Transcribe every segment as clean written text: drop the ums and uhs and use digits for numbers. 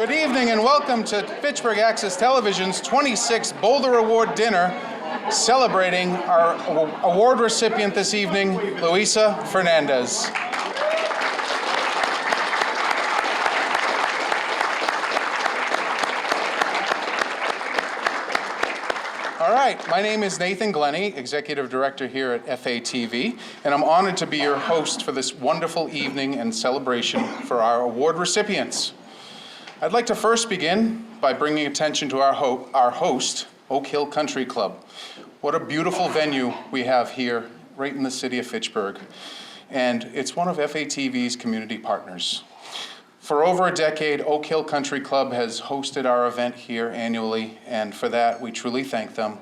Good evening and welcome to Fitchburg Access Television's 26th Boulder Award Dinner, celebrating our award recipient this evening, Luisa Fernandez. All right, my name is Nathan Glennie, Executive Director here at FATV, and I'm honored to be your host for this wonderful evening and celebration for our award recipients. I'd like to first begin by bringing attention to our host, Oak Hill Country Club. What a beautiful venue we have here right in the city of Fitchburg. And it's one of FATV's community partners. For over a decade, Oak Hill Country Club has hosted our event here annually, and for that, we truly thank them.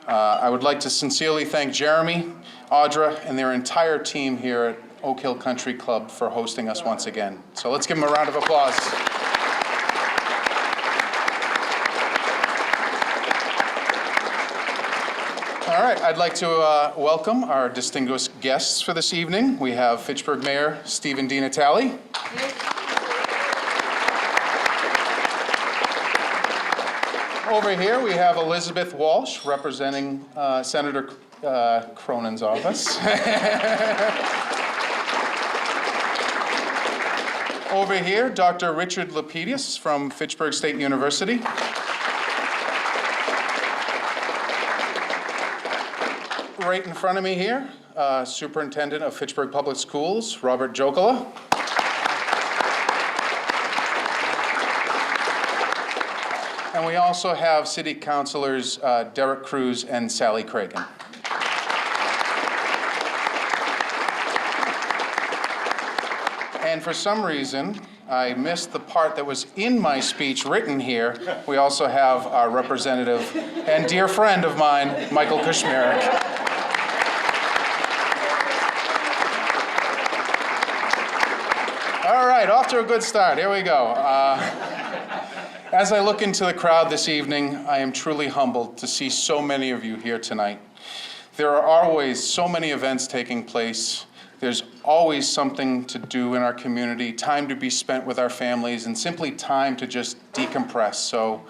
I would like to sincerely thank Jeremy, Audra, and their entire team here at Oak Hill Country Club for hosting us once again. So let's give them a round of applause. All right, I'd like to welcome our distinguished guests for this evening. We have Fitchburg Mayor Stephen DiNatale. Over here we have Elizabeth Walsh representing Senator Cronin's office. Over here, Dr. Richard Lapidus from Fitchburg State University. Right in front of me here, Superintendent of Fitchburg Public Schools, Robert Jokola. And we also have City Councilors Derek Cruz and Sally Cragen. And for some reason, I missed the part that was in my speech written here. We also have our representative and dear friend of mine, Michael Kushmerek. All right, off to a good start. Here we go. As I look into the crowd this evening, I am truly humbled to see so many of you here tonight. There are always so many events taking place. There's always something to do in our community, time to be spent with our families, and simply time to just decompress. So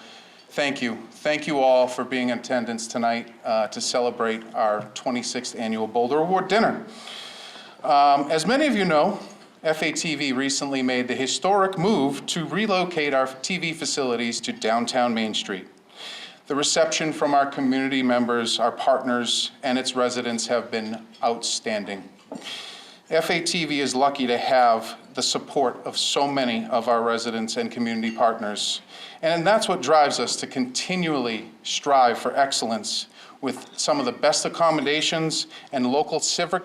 thank you. Thank you all for being in attendance tonight to celebrate our 26th annual Boulder Award Dinner. As many of you know, FATV recently made the historic move to relocate our TV facilities to downtown Main Street. The reception from our community members, our partners, and its residents have been outstanding. FATV is lucky to have the support of so many of our residents and community partners. And that's what drives us to continually strive for excellence with some of the best accommodations and local civic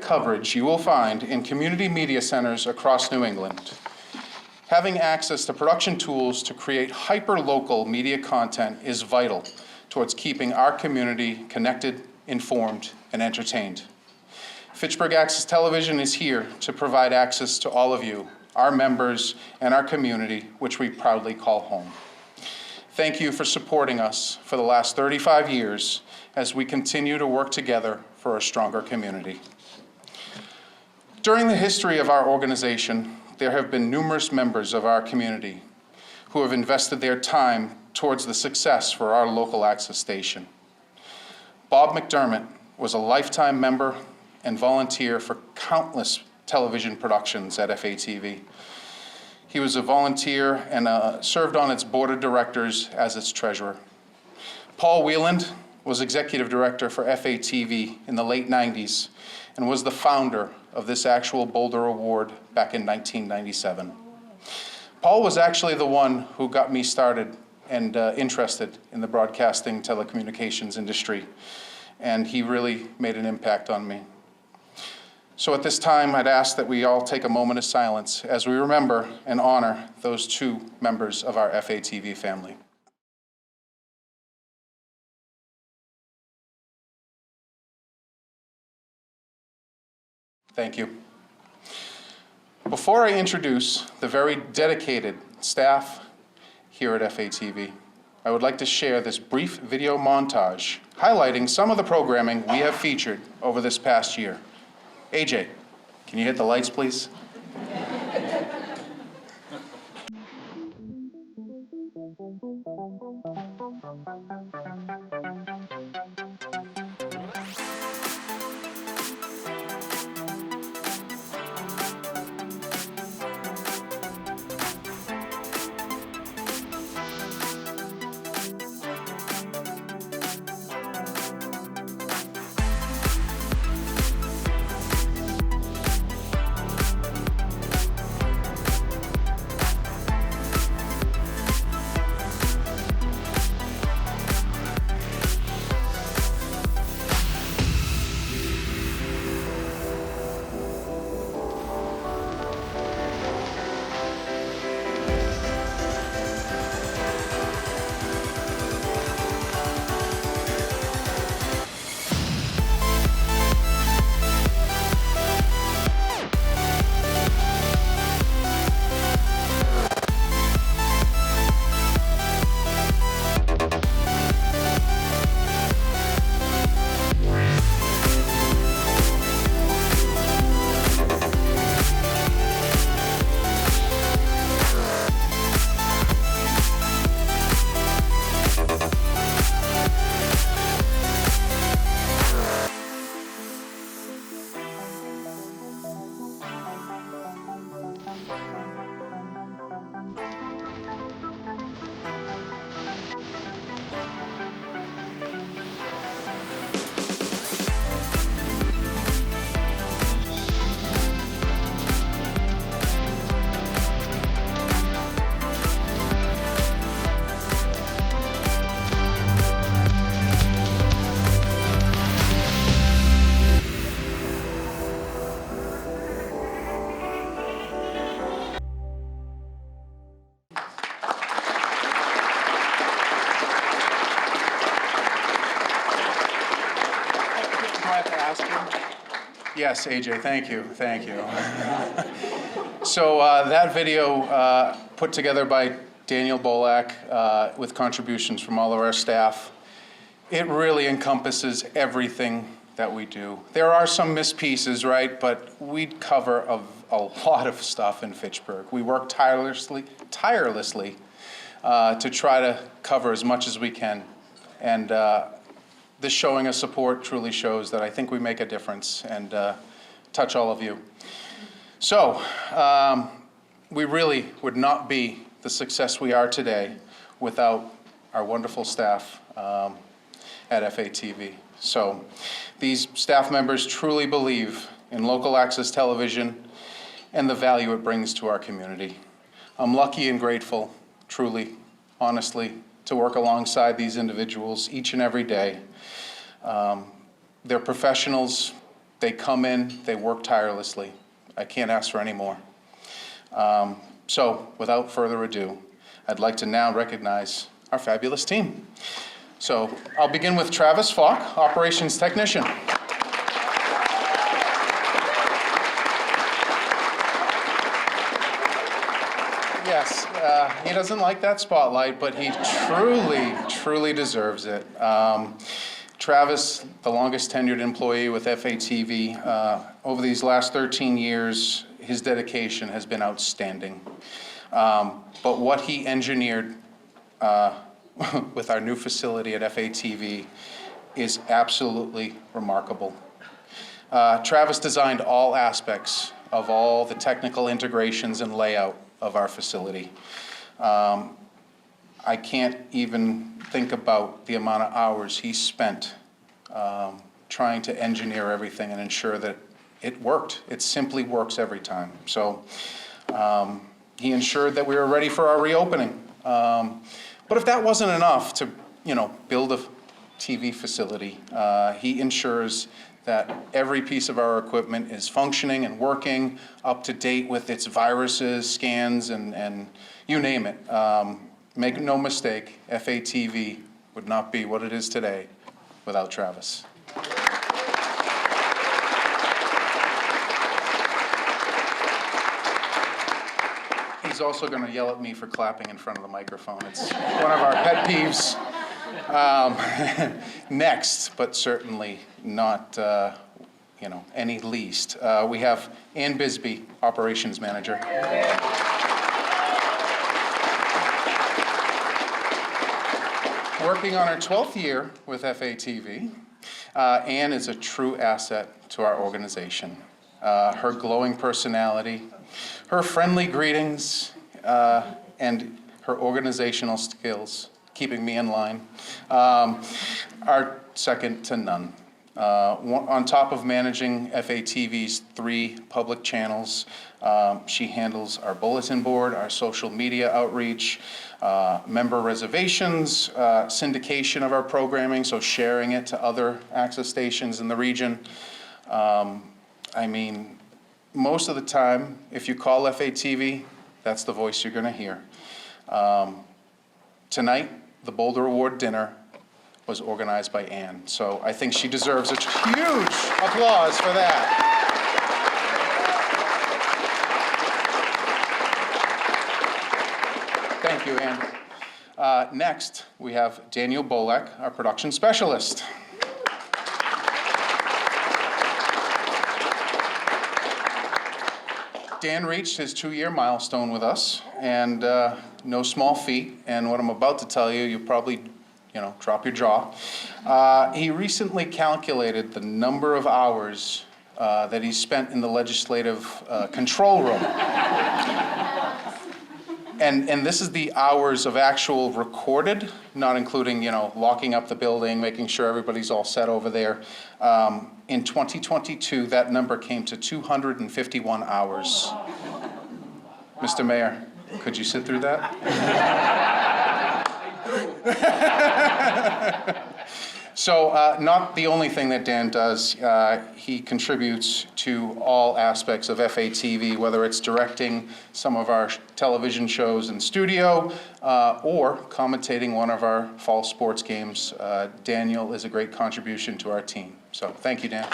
coverage you will find in community media centers across New England. Having access to production tools to create hyper-local media content is vital towards keeping our community connected, informed, and entertained. Fitchburg Access Television is here to provide access to all of you, our members, and our community, which we proudly call home. Thank you for supporting us for the last 35 years as we continue to work together for a stronger community. During the history of our organization, there have been numerous members of our community who have invested their time towards the success for our local access station. Bob McDermott was a lifetime member and volunteer for countless television productions at FATV. He was a volunteer and served on its board of directors as its treasurer. Paul Wieland was executive director for FATV in the late 90s and was the founder of this actual Boulder Award back in 1997. Paul was actually the one who got me started and interested in the broadcasting telecommunications industry, and he really made an impact on me. So at this time, I'd ask that we all take a moment of silence as we remember and honor those two members of our FATV family. Thank you. Before I introduce the very dedicated staff here at FATV, I would like to share this brief video montage highlighting some of the programming we have featured over this past year. AJ, can you hit the lights, please? Yes, AJ, thank you. So that video put together by Daniel Bolak with contributions from all of our staff, it really encompasses everything that we do. There are some missed pieces, right? But we cover a lot of stuff in Fitchburg. We work tirelessly to try to cover as much as we can. And this showing of support truly shows that I think we make a difference and touch all of you. So we really would not be the success we are today without our wonderful staff at FATV. So these staff members truly believe in local access television and the value it brings to our community. I'm lucky and grateful, truly, honestly, to work alongside these individuals each and every day. They're professionals, they come in, they work tirelessly. I can't ask for any more. So without further ado, I'd like to now recognize our fabulous team. So I'll begin with Travis Falk, Operations Technician. Yes, he doesn't like that spotlight, but he truly deserves it. Travis, the longest tenured employee with FATV, over these last 13 years, his dedication has been outstanding. But what he engineered with our new facility at FATV is absolutely remarkable. Travis designed all aspects of all the technical integrations and layout of our facility. I can't even think about the amount of hours he spent trying to engineer everything and ensure that it worked. It simply works every time. So he ensured that we were ready for our reopening. But if that wasn't enough to, build a TV facility, he ensures that every piece of our equipment is functioning and working, up to date with its viruses, scans, and you name it. Make no mistake, FATV would not be what it is today without Travis. He's also going to yell at me for clapping in front of the microphone. It's one of our pet peeves. Next, but certainly not, any least, we have Ann Bisbee, Operations Manager. Working on her 12th year with FATV, Ann is a true asset to our organization. Her glowing personality, her friendly greetings, and her organizational skills, keeping me in line, are second to none. On top of managing FATV's 3 public channels, she handles our bulletin board, our social media outreach, member reservations, syndication of our programming, so sharing it to other access stations in the region. I mean, most of the time, if you call FATV, that's the voice you're going to hear. Tonight, the Boulder Award dinner was organized by Ann, so I think she deserves a huge applause for that. Thank you, Ann. Next, we have Daniel Bolek, our production specialist. Dan reached his 2-year milestone with us, and no small feat, and what I'm about to tell you, you'll probably drop your jaw. He recently calculated the number of hours that he spent in the legislative control room. And this is the hours of actual recorded, not including, locking up the building, making sure everybody's all set over there. In 2022, that number came to 251 hours. Mr. Mayor, could you sit through that? So not the only thing that Dan does, he contributes to all aspects of FATV, whether it's directing some of our television shows in studio or commentating one of our fall sports games. Daniel is a great contribution to our team. So thank you, Dan.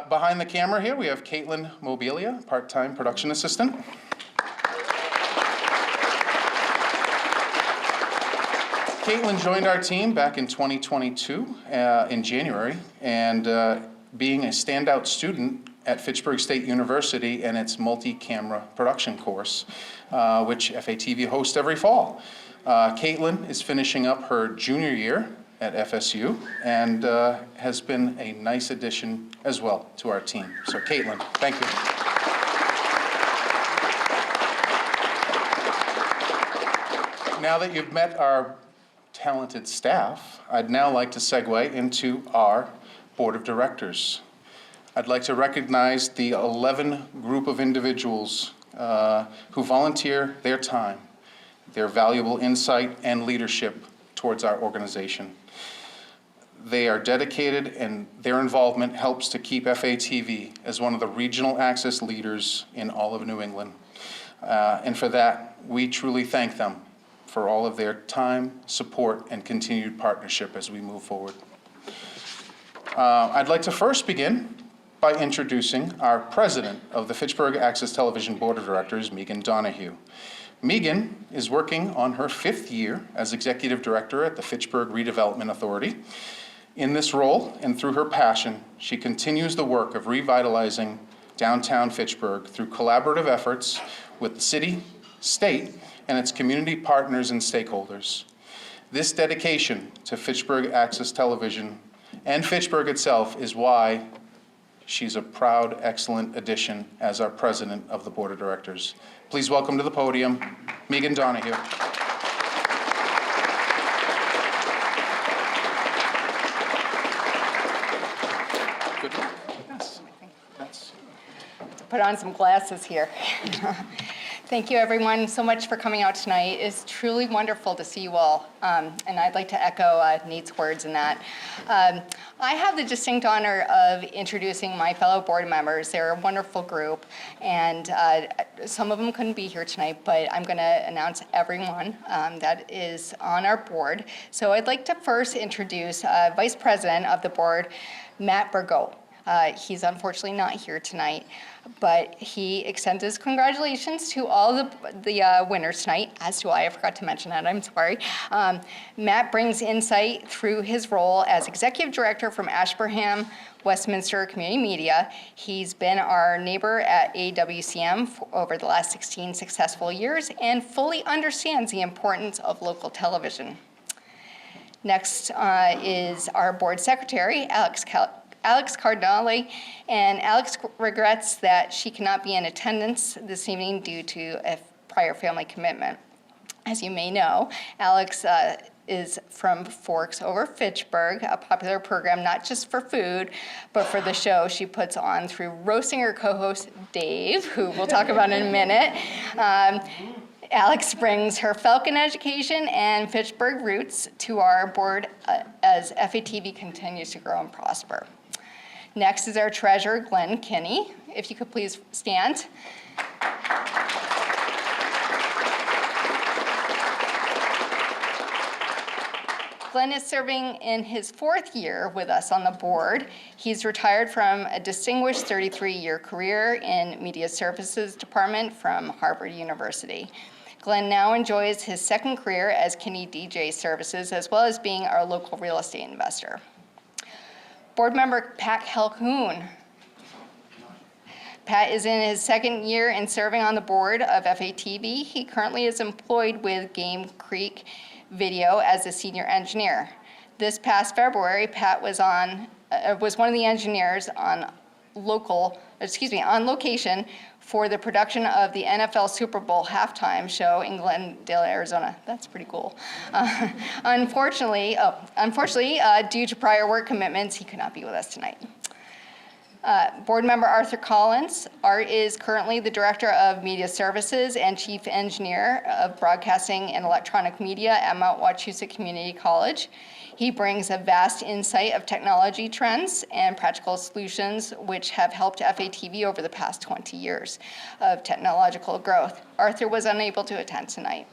Behind the camera here, we have Caitlin Mobilia, part-time production assistant. Caitlin joined our team back in 2022 in January, and being a standout student at Fitchburg State University and its multi-camera production course, which FATV hosts every fall. Caitlin is finishing up her junior year at FSU and has been a nice addition as well to our team. So Caitlin, thank you. Now that you've met our talented staff, I'd now like to segue into our board of directors. I'd like to recognize the 11 group of individuals who volunteer their time, their valuable insight and leadership towards our organization. They are dedicated, and their involvement helps to keep FATV as one of the regional access leaders in all of New England. And for that, we truly thank them for all of their time, support, and continued partnership as we move forward. I'd like to first begin by introducing our president of the Fitchburg Access Television Board of Directors, Megan Donahue. Megan is working on her 5th year as executive director at the Fitchburg Redevelopment Authority. In this role, and through her passion, she continues the work of revitalizing downtown Fitchburg through collaborative efforts with the city, state, and its community partners and stakeholders. This dedication to Fitchburg Access Television and Fitchburg itself is why she's a proud, excellent addition as our president of the board of directors. Please welcome to the podium, Megan Donahue. Good. Yes. Put on some glasses here. Thank you, everyone, so much for coming out tonight. It's truly wonderful to see you all, and I'd like to echo Nate's words in that. I have the distinct honor of introducing my fellow board members. They're a wonderful group, and some of them couldn't be here tonight, but I'm going to announce everyone that is on our board. So I'd like to first introduce Vice President of the board, Matt Burgo. He's unfortunately not here tonight, but he extends his congratulations to all the winners tonight, as do I forgot to mention that, I'm sorry. Matt brings insight through his role as Executive Director from Ashburnham Westminster Community Media. He's been our neighbor at AWCM for over the last 16 successful years and fully understands the importance of local television. Next is our board secretary, Alex Cardinale, and Alex regrets that she cannot be in attendance this evening due to a prior family commitment. As you may know, Alex is from Forks Over Fitchburg, a popular program not just for food, but for the show she puts on through roasting her co-host Dave, who we'll talk about in a minute. Alex brings her Falcon education and Fitchburg roots to our board as FATV continues to grow and prosper. Next is our treasurer, Glenn Kinney. If you could please stand. Glenn is serving in his 4th year with us on the board. He's retired from a distinguished 33-year career in Media Services Department from Harvard University. Glenn now enjoys his 2nd career as Kinney DJ Services, as well as being our local real estate investor. Board member Pat Calhoun. Pat is in his 2nd year in serving on the board of FATV. He currently is employed with Game Creek Video as a senior engineer. This past February, Pat was one of the engineers on location for the production of the NFL Super Bowl halftime show in Glendale, Arizona. That's pretty cool. Unfortunately, due to prior work commitments, he could not be with us tonight. Board member Arthur Collins. Art is currently the Director of Media Services and Chief Engineer of Broadcasting and Electronic Media at Mount Wachusett Community College. He brings a vast insight of technology trends and practical solutions which have helped FATV over the past 20 years of technological growth. Arthur was unable to attend tonight.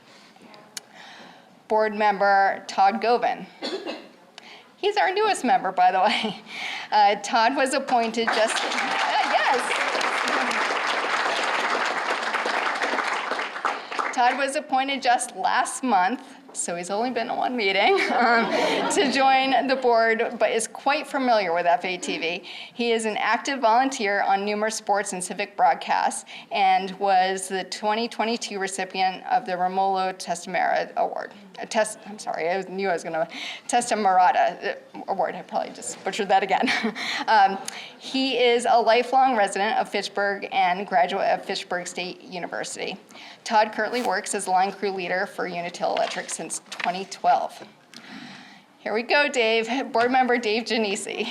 Board member Todd Govan. He's our newest member, by the way. Todd was appointed just, Todd was appointed just last month, so he's only been in 1 meeting, to join the board, but is quite familiar with FATV. He is an active volunteer on numerous sports and civic broadcasts and was the 2022 recipient of the Romolo Testamarata Award. Testamarata Award. I probably just butchered that again. He is a lifelong resident of Fitchburg and graduate of Fitchburg State University. Todd currently works as line crew leader for Unitil Electric since 2012. Here we go, Dave. Board member Dave Genesi.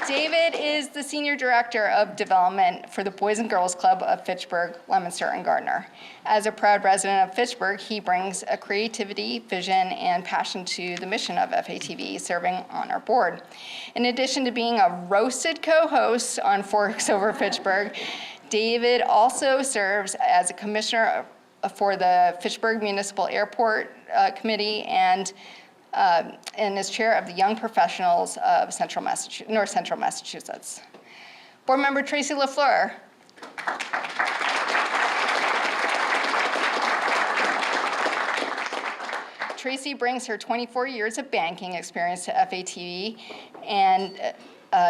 David is the Senior Director of Development for the Boys and Girls Club of Fitchburg, Leominster, and Gardner. As a proud resident of Fitchburg, he brings a creativity, vision, and passion to the mission of FATV, serving on our board. In addition to being a roasted co-host on Forks Over Fitchburg, David also serves as a commissioner for the Fitchburg Municipal Airport Committee and is chair of the Young Professionals of North Central Massachusetts. Board member Tracy LaFleur. Tracy brings her 24 years of banking experience to FATV, and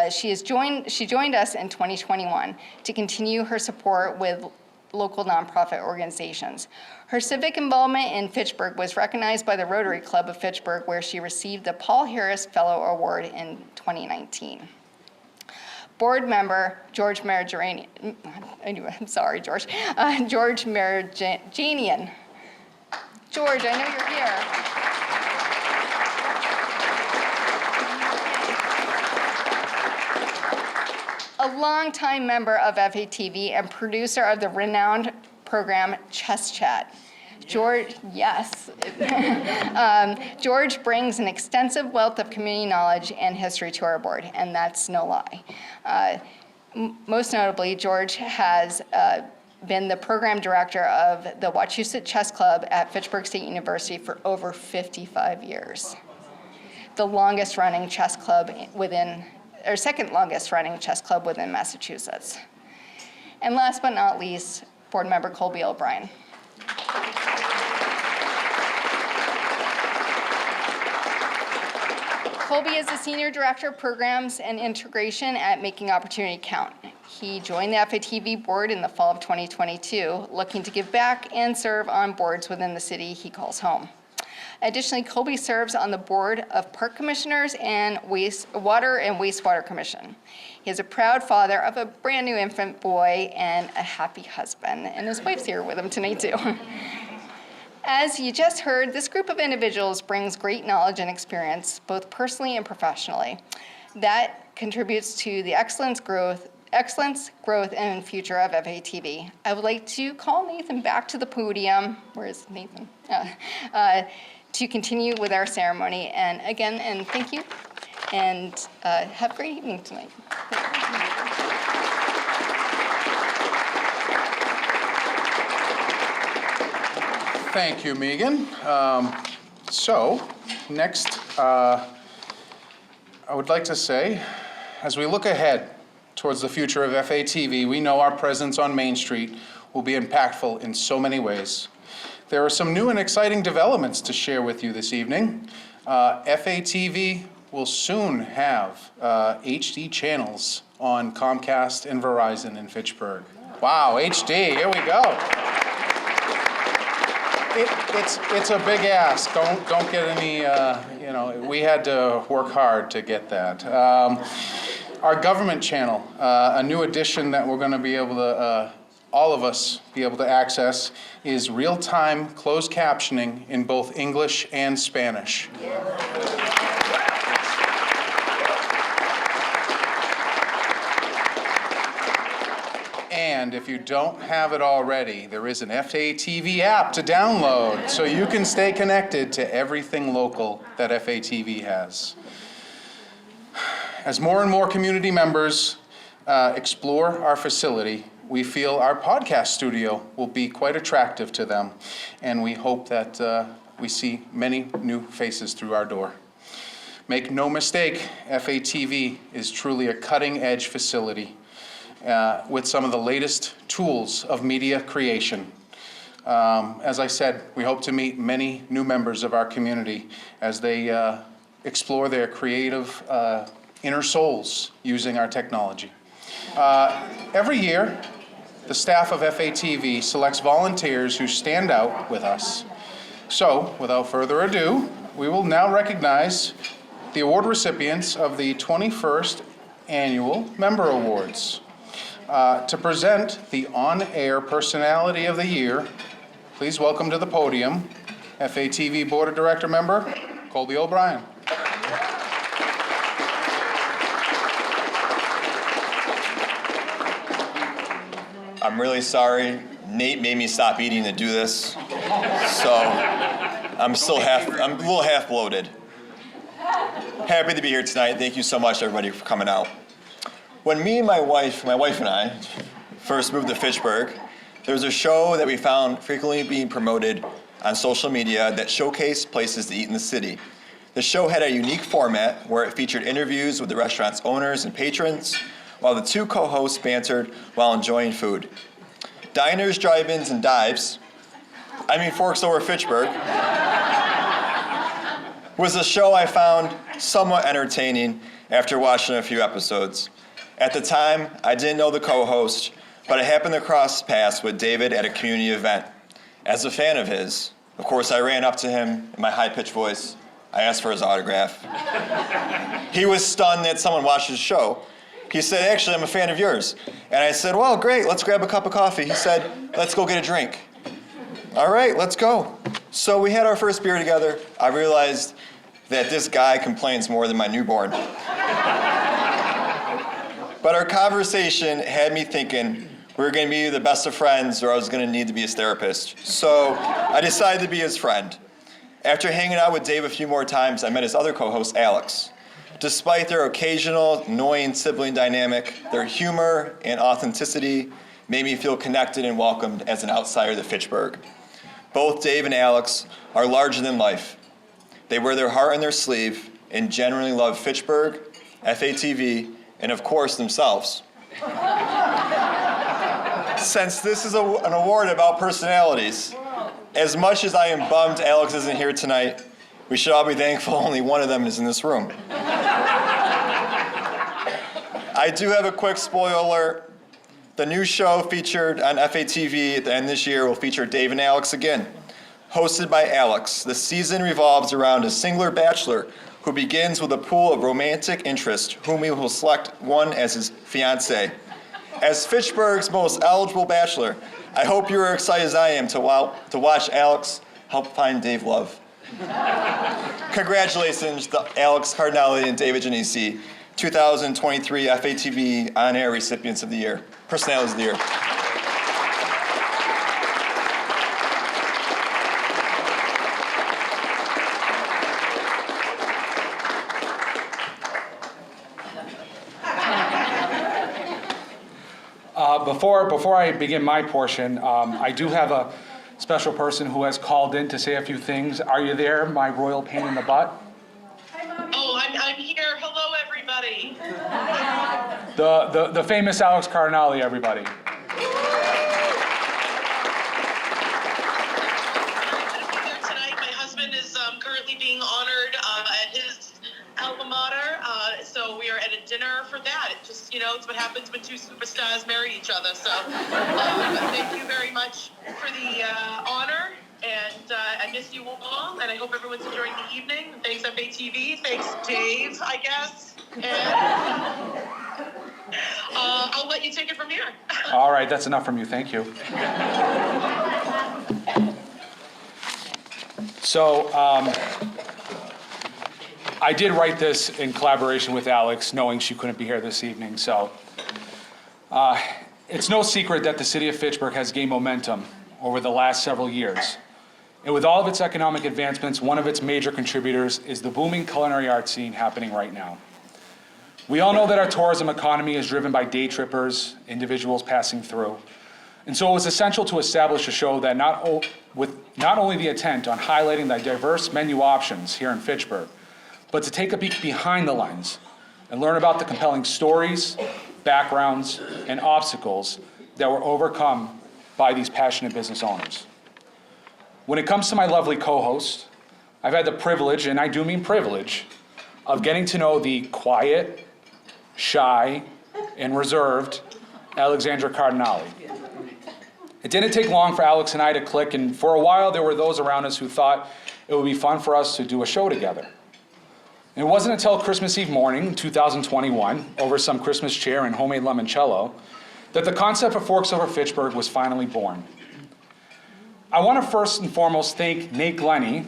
she joined us in 2021 to continue her support with local nonprofit organizations. Her civic involvement in Fitchburg was recognized by the Rotary Club of Fitchburg, where she received the Paul Harris Fellow Award in 2019. Board member George Marajanian. George Marajanian. George, I know you're here. A longtime member of FATV and producer of the renowned program Chess Chat. George, yes. George brings an extensive wealth of community knowledge and history to our board, and that's no lie. Most notably, George has been the program director of the Wachusett Chess Club at Fitchburg State University for over 55 years. The longest running chess club second longest running chess club within Massachusetts. And last but not least, board member Colby O'Brien. Colby is the Senior Director of Programs and Integration at Making Opportunity Count. He joined the FATV board in the fall of 2022, looking to give back and serve on boards within the city he calls home. Additionally, Colby serves on the board of Park Commissioners and Water and Wastewater Commission. He is a proud father of a brand new infant boy and a happy husband, and his wife's here with him tonight too. As you just heard, this group of individuals brings great knowledge and experience, both personally and professionally. That contributes to the excellence, growth, and future of FATV. I would like to call Nathan back to the podium. Where is Nathan? To continue with our ceremony. And again, thank you, and have a great evening tonight. Thank you, Megan. So, next, I would like to say, as we look ahead towards the future of FATV, we know our presence on Main Street will be impactful in so many ways. There are some new and exciting developments to share with you this evening. FATV will soon have HD channels on Comcast and Verizon in Fitchburg. Wow, HD, here we go. It's a big ask. Don't get any, we had to work hard to get that. Our government channel, a new addition that we're going to be able to, all of us be able to access, is real-time closed captioning in both English and Spanish. And if you don't have it already, there is an FATV app to download so you can stay connected to everything local that FATV has. As more and more community members explore our facility, we feel our podcast studio will be quite attractive to them, and we hope that we see many new faces through our door. Make no mistake, FATV is truly a cutting-edge facility with some of the latest tools of media creation. As I said, we hope to meet many new members of our community as they explore their creative inner souls using our technology. Every year, the staff of FATV selects volunteers who stand out with us. So, without further ado, we will now recognize the award recipients of the 21st Annual Member Awards. To present the On-Air Personality of the Year, please welcome to the podium FATV Board of Director member, Colby O'Brien. I'm really sorry. Nate made me stop eating to do this, so I'm a little half bloated. Happy to be here tonight. Thank you so much, everybody, for coming out. When me and my wife and I first moved to Fitchburg, there was a show that we found frequently being promoted on social media that showcased places to eat in the city. The show had a unique format where it featured interviews with the restaurant's owners and patrons, while the two co-hosts bantered while enjoying food. Diners, Drive-Ins, and Dives, Forks Over Fitchburg, was a show I found somewhat entertaining after watching a few episodes. At the time, I didn't know the co-host, but I happened to cross paths with David at a community event. As a fan of his, of course, I ran up to him in my high-pitched voice. I asked for his autograph. He was stunned that someone watched his show. He said, "Actually, I'm a fan of yours." And I said, "Well, great, let's grab a cup of coffee." He said, "Let's go get a drink." All right, let's go. So we had our first beer together. I realized that this guy complains more than my newborn. But our conversation had me thinking we were going to be the best of friends, or I was going to need to be his therapist. So I decided to be his friend. After hanging out with Dave a few more times, I met his other co-host, Alex. Despite their occasional annoying sibling dynamic, their humor and authenticity made me feel connected and welcomed as an outsider to Fitchburg. Both Dave and Alex are larger than life. They wear their heart on their sleeve and genuinely love Fitchburg, FATV, and of course themselves. Since this is an award about personalities, as much as I am bummed Alex isn't here tonight, we should all be thankful only one of them is in this room. I do have a quick spoiler alert. The new show featured on FATV at the end of this year will feature Dave and Alex again. Hosted by Alex, the season revolves around a singular bachelor who begins with a pool of romantic interest, whom he will select one as his fiancée. As Fitchburg's most eligible bachelor, I hope you are excited as I am to watch Alex help find Dave love. Congratulations to Alex Cardinale and David Genesi, 2023 FATV On-Air Recipients of the Year, Personalities of the Year. Before I begin my portion, I do have a special person who has called in to say a few things. Are you there, my royal pain in the butt? Oh, I'm here. Hello, everybody. The famous Alex Cardinale, everybody. I'm here tonight. My husband is currently being honored at his alma mater, so we are at a dinner for that. It just, it's what happens when two superstars marry each other. So thank you very much for the honor, and I miss you all, and I hope everyone's enjoying the evening. Thanks, FATV. Thanks, Dave, I guess. And I'll let you take it from here. All right, that's enough from you. Thank you. So, I did write this in collaboration with Alex, knowing she couldn't be here this evening. So, it's no secret that the city of Fitchburg has gained momentum over the last several years. And with all of its economic advancements, one of its major contributors is the booming culinary arts scene happening right now. We all know that our tourism economy is driven by day trippers, individuals passing through. And so it was essential to establish a show that with not only the intent on highlighting the diverse menu options here in Fitchburg, but to take a peek behind the lens and learn about the compelling stories, backgrounds, and obstacles that were overcome by these passionate business owners. When it comes to my lovely co-host, I've had the privilege, and I do mean privilege, of getting to know the quiet, shy, and reserved Alexandra Cardinale. It didn't take long for Alex and I to click, and for a while there were those around us who thought it would be fun for us to do a show together. And it wasn't until Christmas Eve morning, 2021, over some Christmas cheer and homemade limoncello, that the concept of Forks Over Fitchburg was finally born. I want to first and foremost thank Nate Glennie,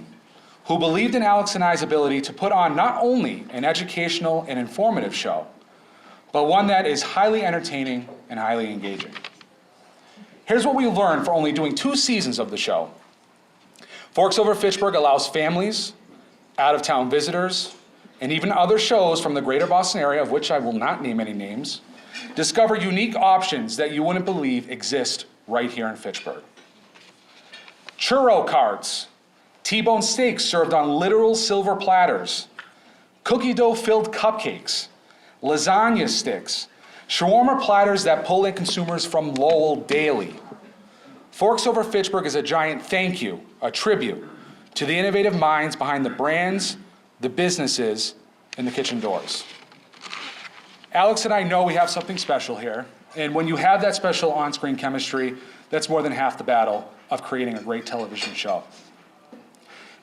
who believed in Alex and I's ability to put on not only an educational and informative show, but one that is highly entertaining and highly engaging. Here's what we learned for only doing 2 seasons of the show. Forks Over Fitchburg allows families, out-of-town visitors, and even other shows from the greater Boston area, of which I will not name any names, discover unique options that you wouldn't believe exist right here in Fitchburg. Churro carts, T-bone steaks served on literal silver platters, cookie dough-filled cupcakes, lasagna sticks, shawarma platters that pull in consumers from Lowell daily. Forks Over Fitchburg is a giant thank you, a tribute, to the innovative minds behind the brands, the businesses, and the kitchen doors. Alex and I know we have something special here, and when you have that special on-screen chemistry, that's more than half the battle of creating a great television show.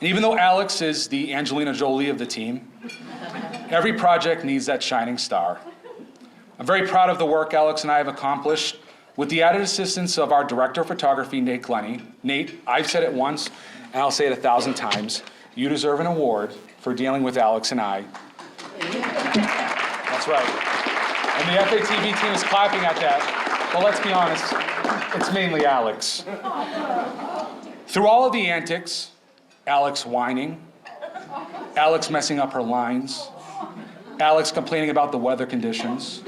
And even though Alex is the Angelina Jolie of the team, every project needs that shining star. I'm very proud of the work Alex and I have accomplished with the added assistance of our director of photography, Nate Glennie. Nate, I've said it once, and I'll say it 1,000 times. You deserve an award for dealing with Alex and I. That's right. And the FATV team is clapping at that. But let's be honest, it's mainly Alex. Through all of the antics, Alex whining, Alex messing up her lines, Alex complaining about the weather conditions,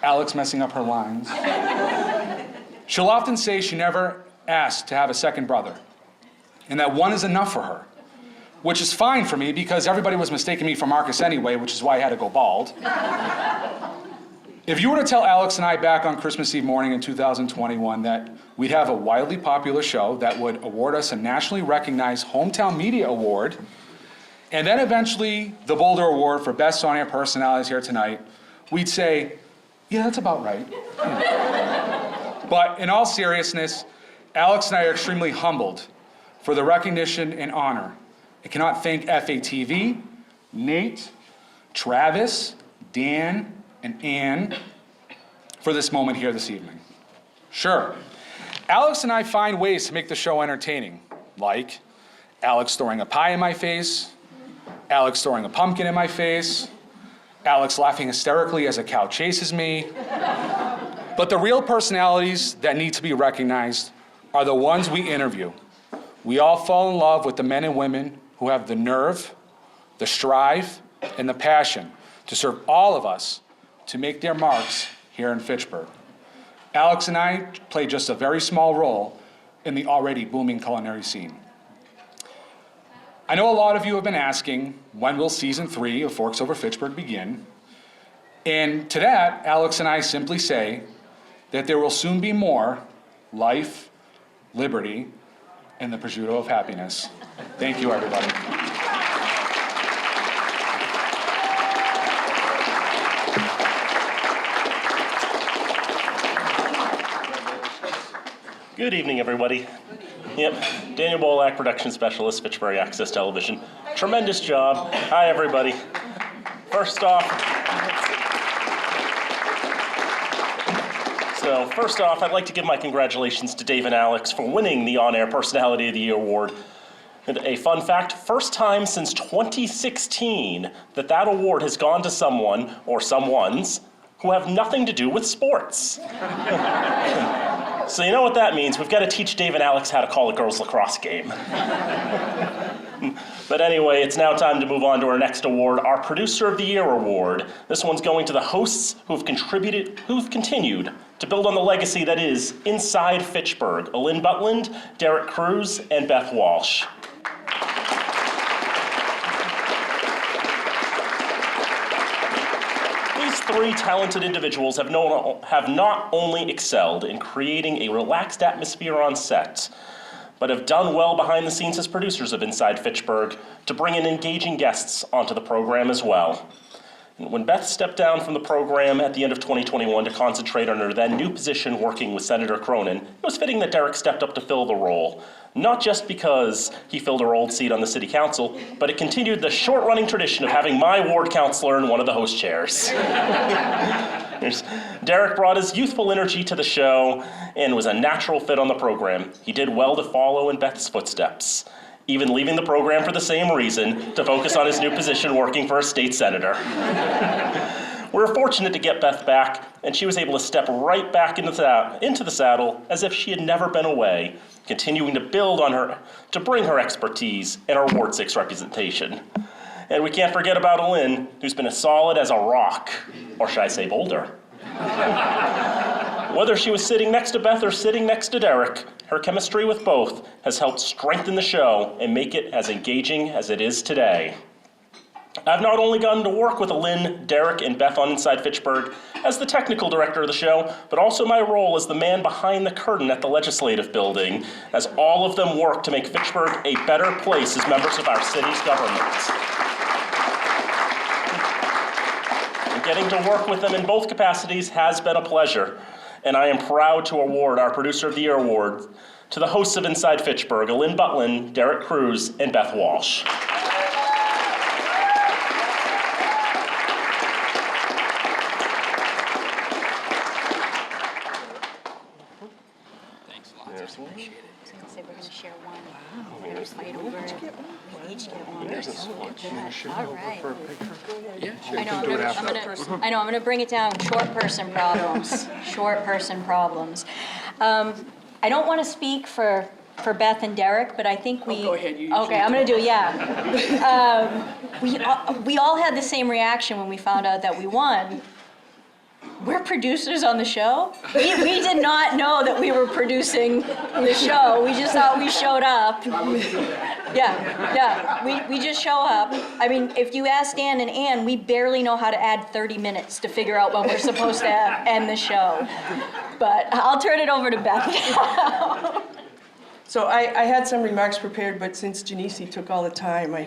Alex messing up her lines. She'll often say she never asked to have a second brother, and that one is enough for her, which is fine for me because everybody was mistaking me for Marcus anyway, which is why I had to go bald. If you were to tell Alex and I back on Christmas Eve morning in 2021 that we'd have a wildly popular show that would award us a nationally recognized Hometown Media Award, and then eventually the Boulder Award for Best On-Air Personalities here tonight, we'd say, yeah, that's about right. Yeah. But in all seriousness, Alex and I are extremely humbled for the recognition and honor. I cannot thank FATV, Nate, Travis, Dan, and Ann for this moment here this evening. Sure, Alex and I find ways to make the show entertaining, like Alex throwing a pie in my face, Alex throwing a pumpkin in my face, Alex laughing hysterically as a cow chases me. But the real personalities that need to be recognized are the ones we interview. We all fall in love with the men and women who have the nerve, the strive, and the passion to serve all of us to make their marks here in Fitchburg. Alex and I play just a very small role in the already booming culinary scene. I know a lot of you have been asking, when will season 3 of Forks Over Fitchburg begin? And to that, Alex and I simply say that there will soon be more life, liberty, and the prosciutto of happiness. Thank you, everybody. Good evening, everybody. Yep, Daniel Bolak, production specialist, Fitchburg Access Television. Tremendous job. Hi, everybody. First off, I'd like to give my congratulations to Dave and Alex for winning the On-Air Personality of the Year award. And a fun fact, first time since 2016 that award has gone to someone or someones who have nothing to do with sports. So you know what that means. We've got to teach Dave and Alex how to call a girls' lacrosse game. But anyway, it's now time to move on to our next award, our Producer of the Year award. This one's going to the hosts who've continued to build on the legacy that is Inside Fitchburg, Lynn Butland, Derek Cruz, and Beth Walsh. These three talented individuals have not only excelled in creating a relaxed atmosphere on set, but have done well behind the scenes as producers of Inside Fitchburg to bring in engaging guests onto the program as well. And when Beth stepped down from the program at the end of 2021 to concentrate on her then new position working with Senator Cronin, it was fitting that Derek stepped up to fill the role. Not just because he filled her old seat on the city council, but it continued the short-running tradition of having my ward councilor in one of the host chairs. Derek brought his youthful energy to the show and was a natural fit on the program. He did well to follow in Beth's footsteps, even leaving the program for the same reason, to focus on his new position working for a state senator. We're fortunate to get Beth back, and she was able to step right back into the saddle as if she had never been away, continuing to build on her, to bring her expertise and our Ward 6 representation. And we can't forget about Lynn, who's been as solid as a rock, or should I say Boulder. Whether she was sitting next to Beth or sitting next to Derek, her chemistry with both has helped strengthen the show and make it as engaging as it is today. I've not only gotten to work with Lynn, Derek, and Beth on Inside Fitchburg as the technical director of the show, but also my role as the man behind the curtain at the legislative building, as all of them work to make Fitchburg a better place as members of our city's government. And getting to work with them in both capacities has been a pleasure, and I am proud to award our Producer of the Year award to the hosts of Inside Fitchburg, Lynn Butland, Derek Cruz, and Beth Walsh. Say we're gonna share one. We're gonna fight over it. We each get one. All right. I know, I'm gonna bring it down. Short person problems. Short person problems. I don't want to speak for for Beth and Derek, but I think we. go ahead, you Okay, I'm gonna do it, yeah. We all had the same reaction when we found out that we won. We're producers on the show? We did not know that we were producing the show. We just thought we showed up. Yeah, we just show up. I mean, if you ask Dan and Ann, we barely know how to add 30 minutes to figure out when we're supposed to end the show. But I'll turn it over to Beth now. So I had some remarks prepared, but since Janice took all the time, I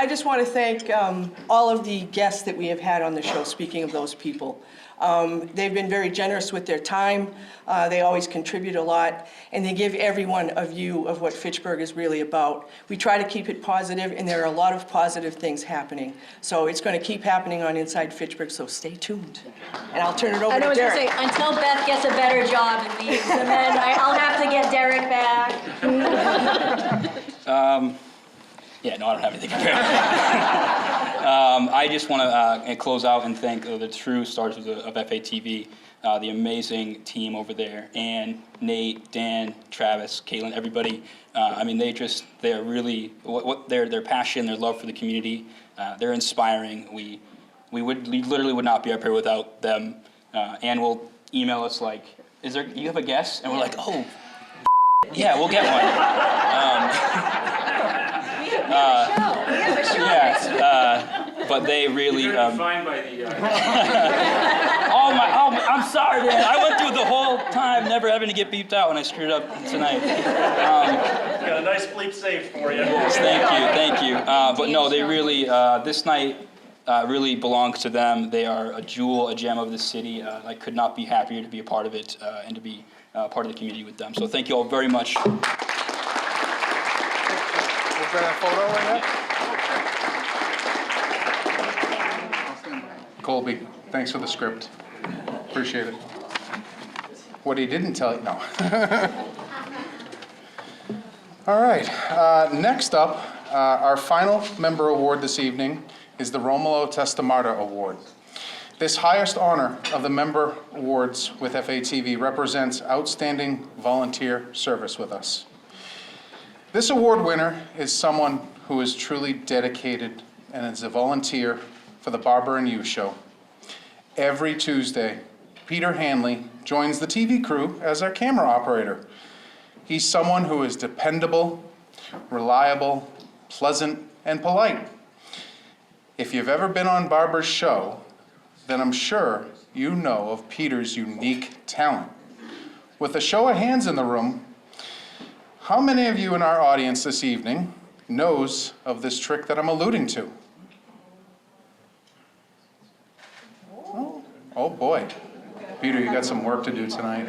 just want to thank all of the guests that we have had on the show, speaking of those people. They've been very generous with their time. They always contribute a lot, and they give everyone a view of what Fitchburg is really about. We try to keep it positive, and there are a lot of positive things happening. So it's going to keep happening on Inside Fitchburg, so stay tuned. And I'll turn it over I know to what you're Derek. saying, until Beth gets a better job and leaves, and then I'll have to get Derek back. Yeah, no, I don't have anything prepared. I just want to close out and thank the true stars of FATV, the amazing team over there, Ann, Nate, Dan, Travis, Caitlin, everybody. I mean, they're really, their passion, their love for the community, they're inspiring. We literally would not be up here without them. Ann will email us like, you have a guest? And we're like, oh, yeah, we'll get one. But they really. Fine by the. I'm sorry, man. I went through the whole time never having to get beeped out when I screwed up tonight. Got a nice bleep save for you. Yes, thank you. But no, they really. This night really belongs to them. They are a jewel, a gem of the city. I could not be happier to be a part of it and to be part of the community with them. So thank you all very much. We've got a photo right now? Colby, thanks for the script. Appreciate it. What he didn't tell you, no. All right, next up, our final member award this evening is the Romolo Testamata Award. This highest honor of the member awards with FATV represents outstanding volunteer service with us. This award winner is someone who is truly dedicated and is a volunteer for the Barbara and You show. Every Tuesday, Peter Hanley joins the TV crew as our camera operator. He's someone who is dependable, reliable, pleasant, and polite. If you've ever been on Barbara's show, then I'm sure you know of Peter's unique talent. With a show of hands in the room, how many of you in our audience this evening knows of this trick that I'm alluding to? Oh boy. Peter, you got some work to do tonight.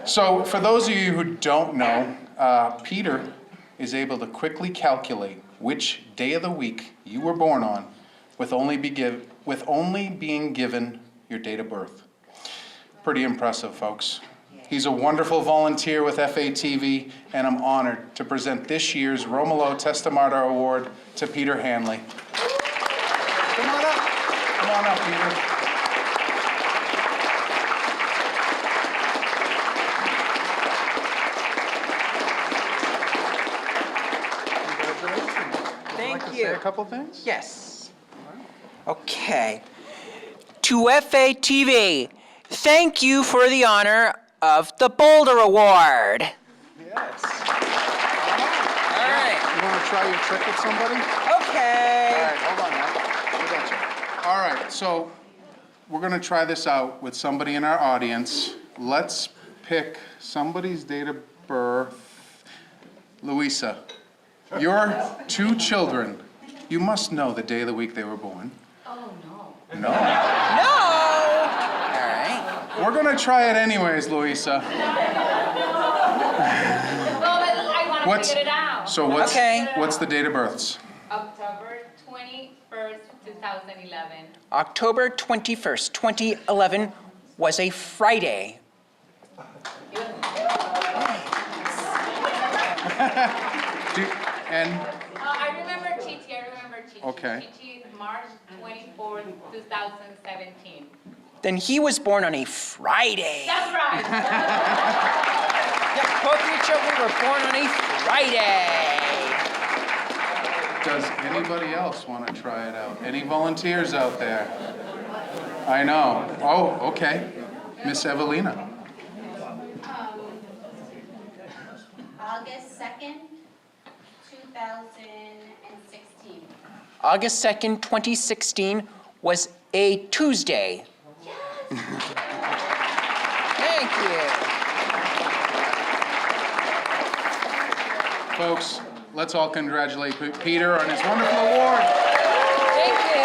So for those of you who don't know, Peter is able to quickly calculate which day of the week you were born on with only being given your date of birth. Pretty impressive, folks. He's a wonderful volunteer with FATV, and I'm honored to present this year's Romolo Testamata Award to Peter Hanley. Come on up. Come on up, Peter. Thank Say you. a couple things? Yes. Okay. To FATV, thank you for the honor of the Boulder Award. Yes. All right. You want to try your trick with somebody? Okay. All right, hold on now. I got you. All right, so we're going to try this out with somebody in our audience. Let's pick somebody's date of birth. Luisa, your two children, you must know the day of the week they were born. Oh, no. No? No. All right. We're going to try it anyways, Luisa. Well, I want What's- to figure it out. So what's Okay. what's the date of births? October 21st, 2011. October 21st, 2011 was a Friday. And I remember Chichi. Okay. Which is March 24th, 2017. Then he was born on a Friday. That's right. Yep, both of your children were born on a Friday. Does anybody else want to try it out? Any volunteers out there? I know. Oh, okay. Miss Evelina. August 2nd, 2016. August 2nd, 2016 was a Tuesday. Thank you. Folks, let's all congratulate Peter on his wonderful award. Thank you.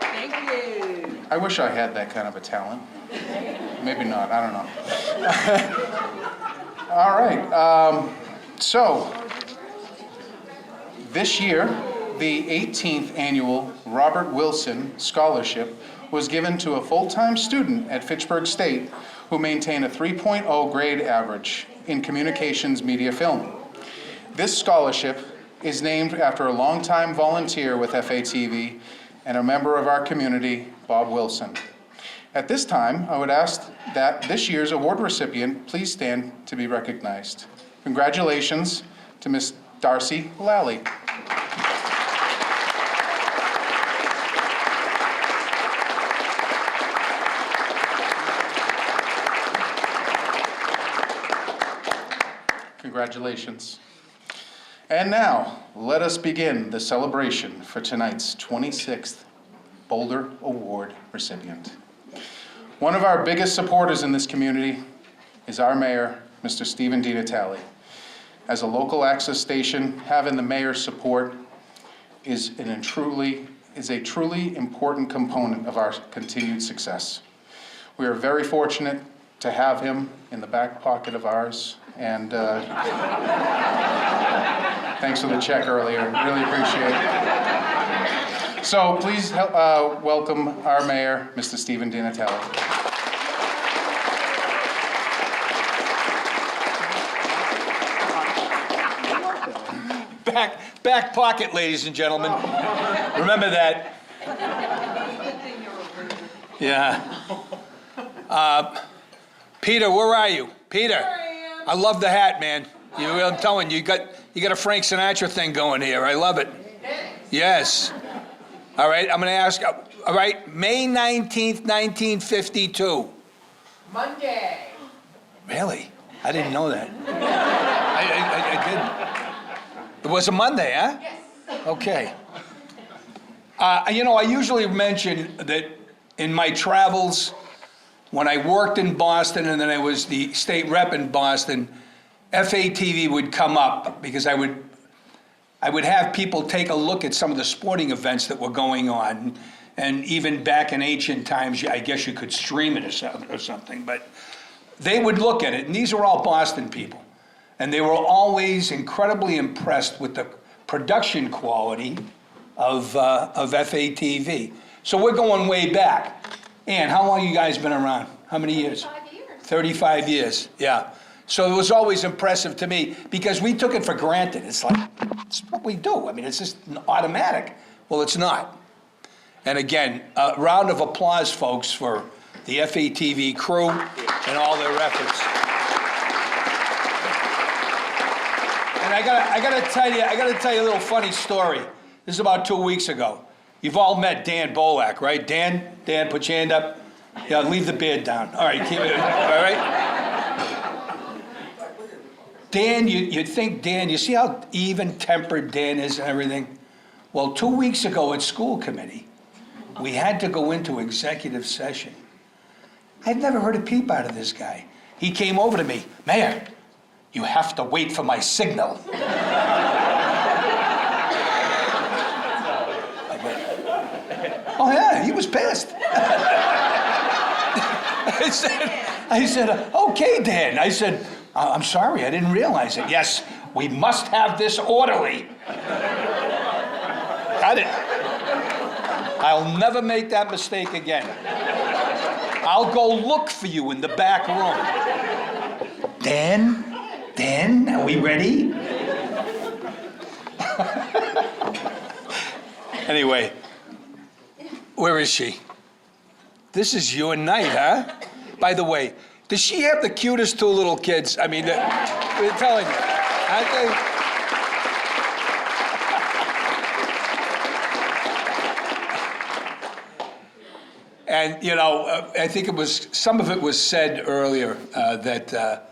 Thank you. I wish I had that kind of a talent. Maybe not, I don't know. All right, so this year, the 18th annual Robert Wilson Scholarship was given to a full-time student at Fitchburg State who maintained a 3.0 grade average in communications media film. This scholarship is named after a longtime volunteer with FATV and a member of our community, Bob Wilson. At this time, I would ask that this year's award recipient please stand to be recognized. Congratulations to Ms. Darcy Lally. Congratulations. And now, let us begin the celebration for tonight's 26th Boulder Award recipient. One of our biggest supporters in this community is our mayor, Mr. Stephen DiNatale. As a local access station, having the mayor's support is a truly important component of our continued success. We are very fortunate to have him in the back pocket of ours, and thanks for the check earlier, really appreciate it. So please welcome our mayor, Mr. Stephen DiNatale. Back pocket, ladies and gentlemen. Remember that. Yeah. Peter, where are you? Peter. I love the hat, man. I'm telling you, you got a Frank Sinatra thing going here. I love it. Yes. All right, I'm going to ask. All right, May 19th, 1952. Monday. Really? I didn't know that. I didn't. It was a Monday, huh? Yes. Okay. I usually mention that in my travels, when I worked in Boston and then I was the state rep in Boston, FATV would come up because I would have people take a look at some of the sporting events that were going on. And even back in ancient times, I guess you could stream it or something. But they would look at it, and these were all Boston people. And they were always incredibly impressed with the production quality of FATV. So we're going way back. Ann, how long you guys been around? How many years? 5 years. 35 years, yeah. So it was always impressive to me because we took it for granted. It's like, it's what we do. I mean, it's just automatic. Well, it's not. And again, a round of applause, folks, for the FATV crew and all their efforts. And I gotta tell you a little funny story. This is about 2 weeks ago. You've all met Dan Bolak, right? Dan, put your hand up. Yeah, leave the beard down. All right, keep it, all right? Dan, you'd think Dan, you see how even-tempered Dan is and everything? Well, 2 weeks ago at school committee, we had to go into executive session. I'd never heard a peep out of this guy. He came over to me, Mayor, you have to wait for my signal. Oh yeah, he was pissed. I said, okay, Dan. I said, I'm sorry, I didn't realize it. Yes, we must have this orderly. Got it. I'll never make that mistake again. I'll go look for you in the back room. Dan, are we ready? Anyway, where is she? This is your night, huh? By the way, does she have the cutest two little kids? I mean, we're telling you, aren't they? And, you know, I think some of it was said earlier that,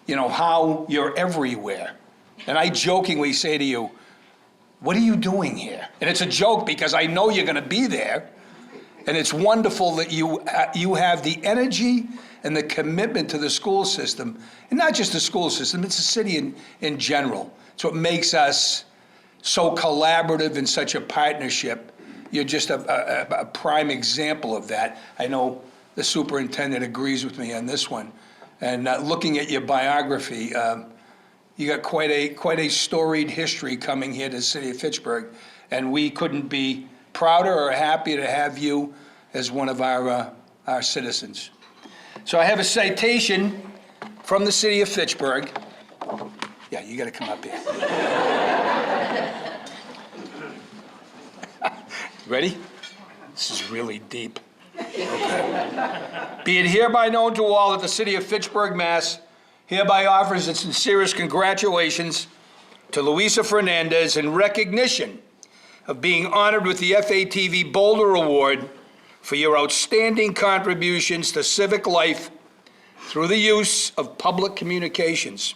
you know, how you're everywhere. And I jokingly say to you, what are you doing here? And it's a joke because I know you're going to be there. And it's wonderful that you have the energy and the commitment to the school system. And not just the school system, it's the city in general. It's what makes us so collaborative and such a partnership. You're just a prime example of that. I know the superintendent agrees with me on this one. And looking at your biography, you got quite a storied history coming here to the city of Fitchburg. And we couldn't be prouder or happier to have you as one of our citizens. So I have a citation from the city of Fitchburg. Yeah, you got to come up here. Ready? This is really deep. Okay. Be it hereby known to all that the city of Fitchburg, Mass. hereby offers its sincerest congratulations to Luisa Fernandez in recognition of being honored with the FATV Boulder Award for your outstanding contributions to civic life through the use of public communications.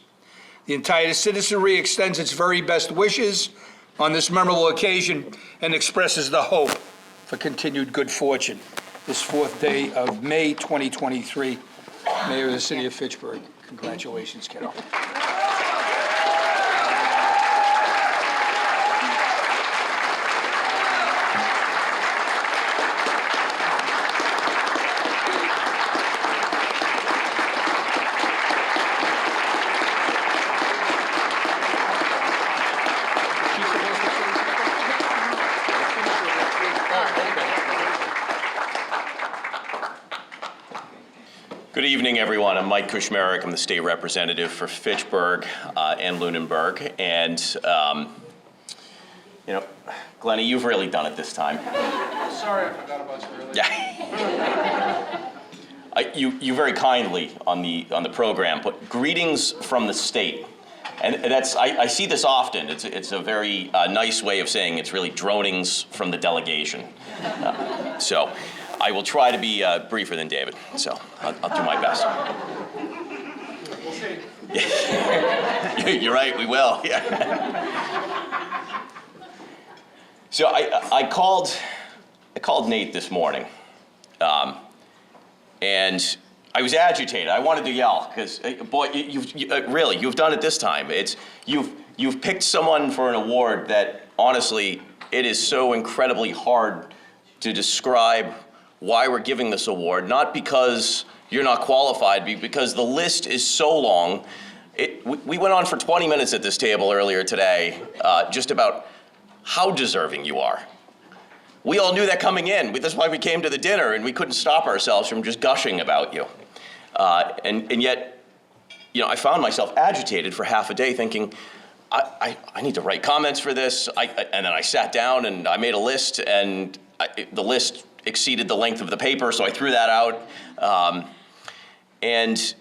The entire citizenry extends its very best wishes on this memorable occasion and expresses the hope for continued good fortune. This 4th day of May 2023, Mayor of the City of Fitchburg. Congratulations, kiddo. Good evening, everyone. I'm Mike Kushmerek. I'm the state representative for Fitchburg and Lunenburg. And, you know, Glennie, you've really done it this time. Sorry, I forgot about you earlier. Yeah. You very kindly on the program put greetings from the state. And that's, I see this often. It's a very nice way of saying it's really dronings from the delegation. So I will try to be briefer than David, so I'll do my best. We'll see. You're right, we will. Yeah. So I called Nate this morning, and I was agitated. I wanted to yell because, boy, you've done it this time. You've picked someone for an award that, honestly, it is so incredibly hard to describe why we're giving this award, not because you're not qualified, because the list is so long. We went on for 20 minutes at this table earlier today, just about how deserving you are. We all knew that coming in. That's why we came to the dinner, and we couldn't stop ourselves from just gushing about you. And yet, you know, I found myself agitated for half a day thinking, I need to write comments for this. And then I sat down and I made a list, and the list exceeded the length of the paper, so I threw that out. And,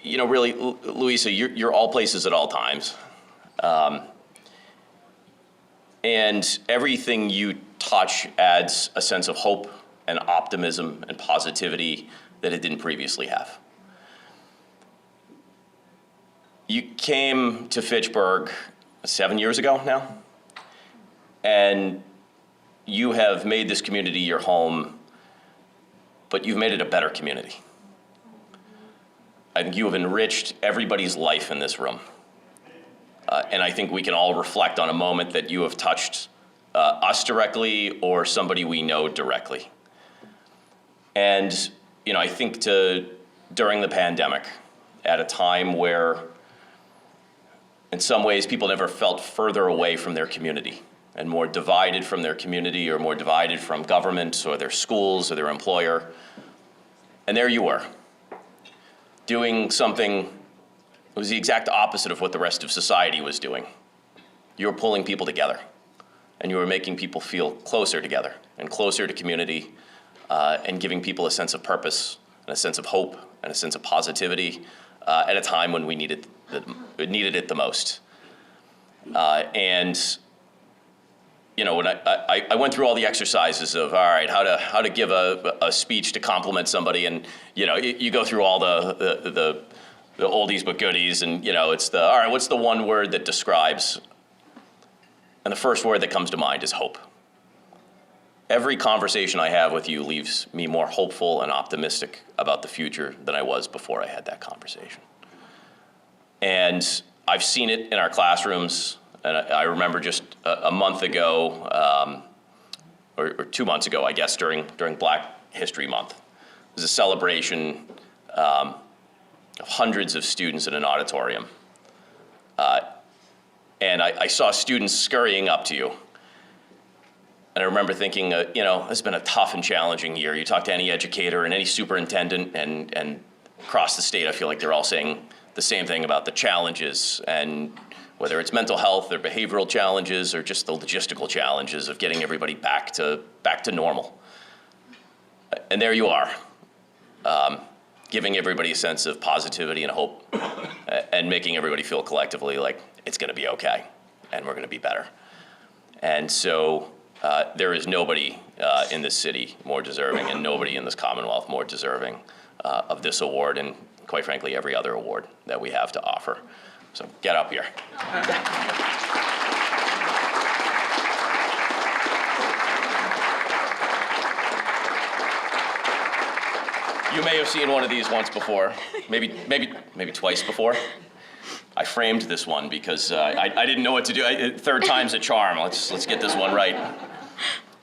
you know, really, Luisa, you're all places at all times. And everything you touch adds a sense of hope and optimism and positivity that it didn't previously have. You came to Fitchburg 7 years ago now, and you have made this community your home, but you've made it a better community. I think you have enriched everybody's life in this room. And I think we can all reflect on a moment that you have touched us directly or somebody we know directly. And, you know, I think during the pandemic, at a time where in some ways people never felt further away from their community. and more divided from their community or more divided from government or their schools or their employer. And there you were, doing something that was the exact opposite of what the rest of society was doing. You were pulling people together, and you were making people feel closer together and closer to community, and giving people a sense of purpose and a sense of hope and a sense of positivity at a time when we needed it the most. And you know, when I went through all the exercises of, all right, how to give a speech to compliment somebody, and you know, you go through all the oldies but goodies, and you know, it's all right, what's the one word that describes? And the first word that comes to mind is hope. Every conversation I have with you leaves me more hopeful and optimistic about the future than I was before I had that conversation. And I've seen it in our classrooms. And I remember just a month ago, or 2 months ago, I guess, during Black History Month. It was a celebration of hundreds of students in an auditorium. And I saw students scurrying up to you. And I remember thinking, you know, this has been a tough and challenging year. You talk to any educator and any superintendent, and across the state, I feel like they're all saying the same thing about the challenges, and whether it's mental health or behavioral challenges or just the logistical challenges of getting everybody back to normal. And there you are, giving everybody a sense of positivity and hope, and making everybody feel collectively like it's gonna be okay, and we're gonna be better. And so there is nobody in this city more deserving, and nobody in this Commonwealth more deserving of this award, and quite frankly, every other award that we have to offer. So get up here. You may have seen one of these once before, maybe twice before. I framed this one because I didn't know what to do. Third time's a charm. Let's get this one right.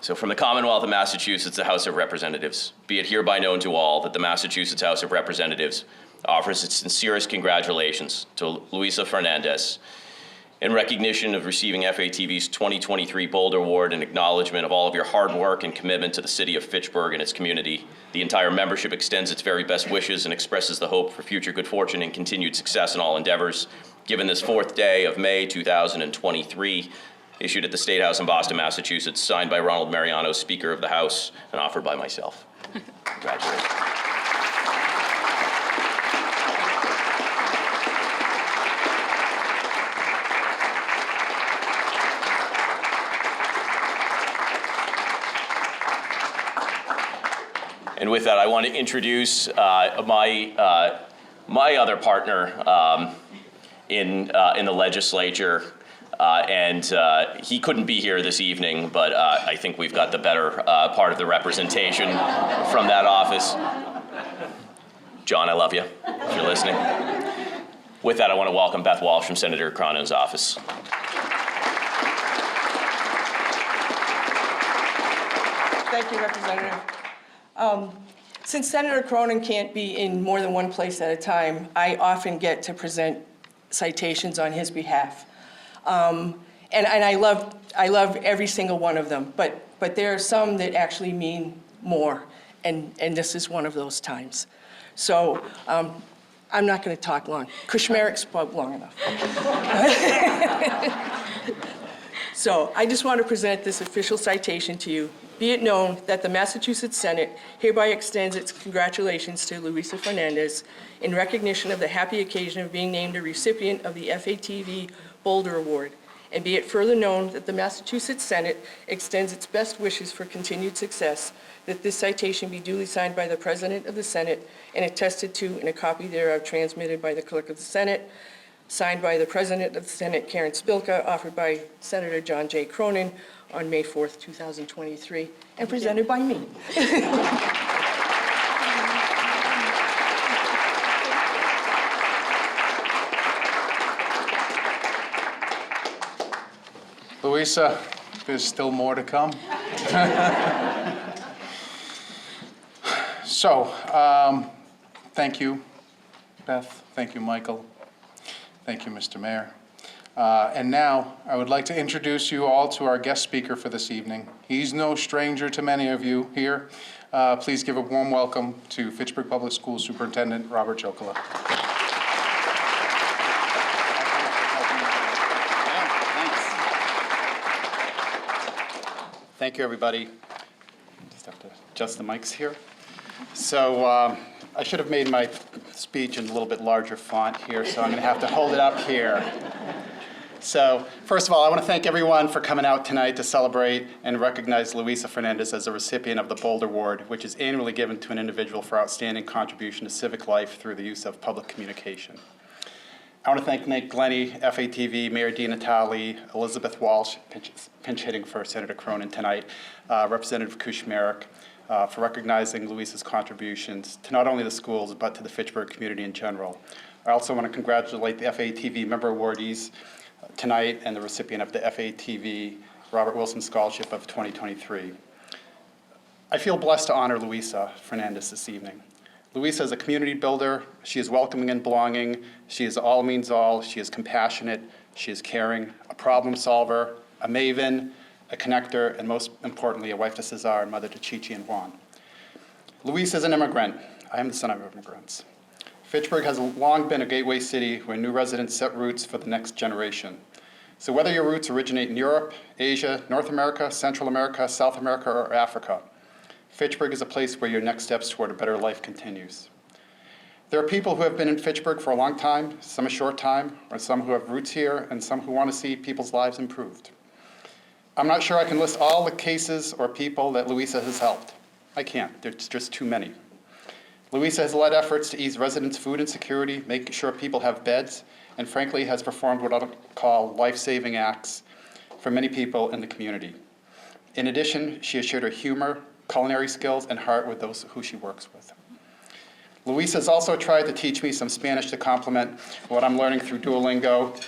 So from the Commonwealth of Massachusetts, the House of Representatives, be it hereby known to all that the Massachusetts House of Representatives offers its sincerest congratulations to Luisa Fernandez in recognition of receiving FATV's 2023 Boulder Award and acknowledgement of all of your hard work and commitment to the city of Fitchburg and its community. The entire membership extends its very best wishes and expresses the hope for future good fortune and continued success in all endeavors. Given this 4th day of May 2023, issued at the State House in Boston, Massachusetts, signed by Ronald Mariano, Speaker of the House, and offered by myself. Congratulations. And with that, I want to introduce my other partner in the legislature, and he couldn't be here this evening, but I think we've got the better part of the representation from that office. John, I love you, if you're listening. With that, I want to welcome Beth Walsh from Senator Cronin's office. Thank you, Representative. Since Senator Cronin can't be in more than one place at a time, I often get to present citations on his behalf. And I love every single one of them, but there are some that actually mean more, and this is one of those times. So I'm not going to talk long. Kushmarek spoke long enough. So I just want to present this official citation to you. Be it known that the Massachusetts Senate hereby extends its congratulations to Luisa Fernandez in recognition of the happy occasion of being named a recipient of the FATV Boulder Award. And be it further known that the Massachusetts Senate extends its best wishes for continued success, that this citation be duly signed by the President of the Senate and attested to, and a copy thereof transmitted by the Clerk of the Senate, signed by the President of the Senate, Karen Spilka, offered by Senator John J. Cronin on May 4th, 2023, and presented by me. Luisa, there's still more to come. So, thank you, Beth. Thank you, Michael. Thank you, Mr. Mayor. And now, I would like to introduce you all to our guest speaker for this evening. He's no stranger to many of you here. Please give a warm welcome to Fitchburg Public Schools Superintendent Robert Chocola. Thank you, everybody. Just have to adjust the mics here. So I should have made my speech in a little bit larger font here, so I'm going to have to hold it up here. So first of all, I want to thank everyone for coming out tonight to celebrate and recognize Luisa Fernandez as a recipient of the Boulder Award, which is annually given to an individual for outstanding contribution to civic life through the use of public communication. I want to thank Nate Glennie, FATV, Mayor DiNatale, Elizabeth Walsh, pinch hitting for Senator Cronin tonight, Representative Kushmarek, for recognizing Luisa's contributions to not only the schools, but to the Fitchburg community in general. I also want to congratulate the FATV member awardees tonight and the recipient of the FATV Robert Wilson Scholarship of 2023. I feel blessed to honor Luisa Fernandez this evening. Luisa is a community builder. She is welcoming and belonging. She is all means all. She is compassionate. She is caring, a problem solver, a maven, a connector, and most importantly, a wife to Cesar and mother to Chichi and Juan. Luisa is an immigrant. I am the son of immigrants. Fitchburg has long been a gateway city where new residents set roots for the next generation. So whether your roots originate in Europe, Asia, North America, Central America, South America, or Africa, Fitchburg is a place where your next steps toward a better life continues. There are people who have been in Fitchburg for a long time, some a short time, or some who have roots here, and some who want to see people's lives improved. I'm not sure I can list all the cases or people that Luisa has helped. I can't, there's just too many. Luisa has led efforts to ease residents' food insecurity, making sure people have beds, and frankly has performed what I'll call life-saving acts for many people in the community. In addition, she has shared her humor, culinary skills, and heart with those who she works with. Luisa has also tried to teach me some Spanish to complement what I'm learning through Duolingo.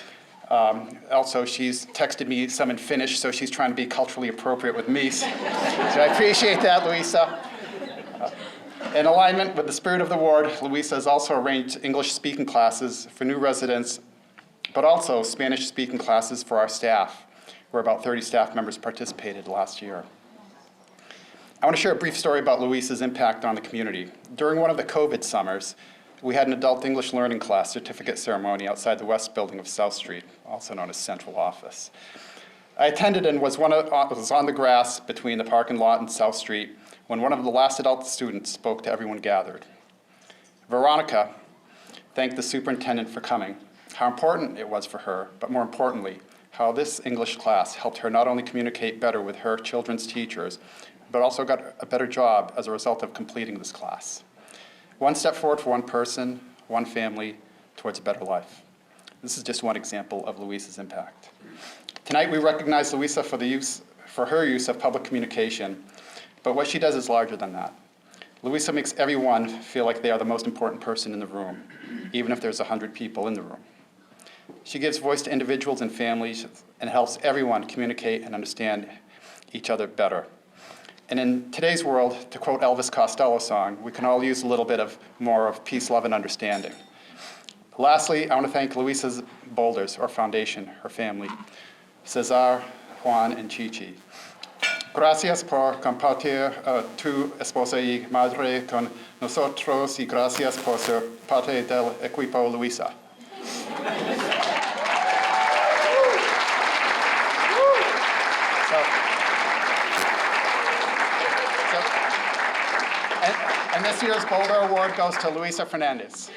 Also, she's texted me some in Finnish, so she's trying to be culturally appropriate with me. So I appreciate that, Luisa. In alignment with the spirit of the award, Luisa has also arranged English speaking classes for new residents, but also Spanish speaking classes for our staff, where about 30 staff members participated last year. I want to share a brief story about Luisa's impact on the community. During one of the COVID summers, we had an adult English learning class certificate ceremony outside the West Building of South Street, also known as Central Office. I attended and was on the grass between the parking lot and South Street when one of the last adult students spoke to everyone gathered. Veronica thanked the superintendent for coming, how important it was for her, but more importantly, how this English class helped her not only communicate better with her children's teachers, but also got a better job as a result of completing this class. One step forward for one person, one family, towards a better life. This is just one example of Luisa's impact. Tonight we recognize Luisa for her use of public communication, but what she does is larger than that. Luisa makes everyone feel like they are the most important person in the room, even if there's 100 people in the room. She gives voice to individuals and families and helps everyone communicate and understand each other better. And in today's world, to quote Elvis Costello's song, we can all use a little bit of more of peace, love, and understanding. Lastly, I want to thank Luisa's Boulders, or foundation, her family, Cesar, Juan, and Chichi. Gracias por compartir tu esposa y madre con nosotros y gracias por ser parte del equipo Luisa. And this year's Boulder Award goes to Luisa Fernandez.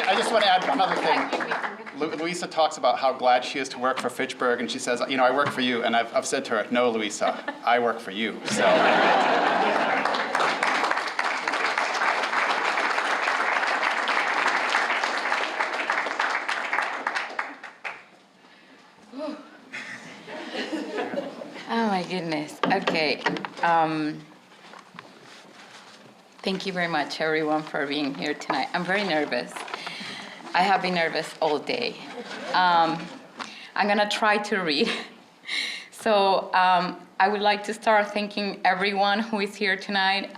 I just want to add one other thing. Luisa talks about how glad she is to work for Fitchburg, and she says, you know, I work for you. And I've said to her, no, Luisa, I work for you. So. goodness. Okay. Thank you very much, everyone, for being here tonight. I'm very nervous. I have been nervous all day. I'm gonna try to read. So I would like to start thanking everyone who is here tonight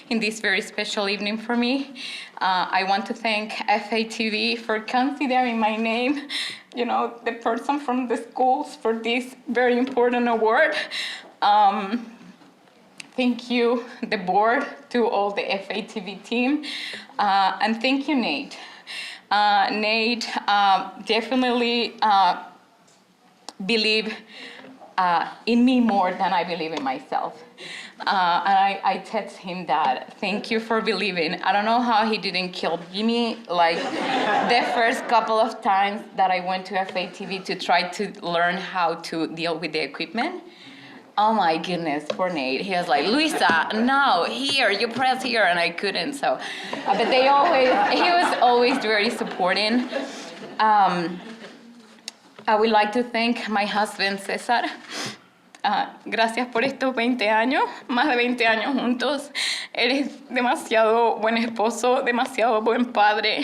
in this very special evening for me. I want to thank FATV for considering my name, you know, the person from the schools for this very important award. Thank you, the board, to all the FATV team, and thank you, Nate. Nate definitely believe in me more than I believe in myself. And I text him that, thank you for believing. I don't know how he didn't kill Jimmy, like the first couple of times that I went to FATV to try to learn how to deal with the equipment. Oh my goodness, poor Nate. He was like, Luisa, no, here, you press here, and I couldn't, so. But he was always very supporting. I would like to thank my husband, Cesar. Gracias por estos 20 años, más de 20 años juntos. Eres demasiado buen esposo, demasiado buen padre,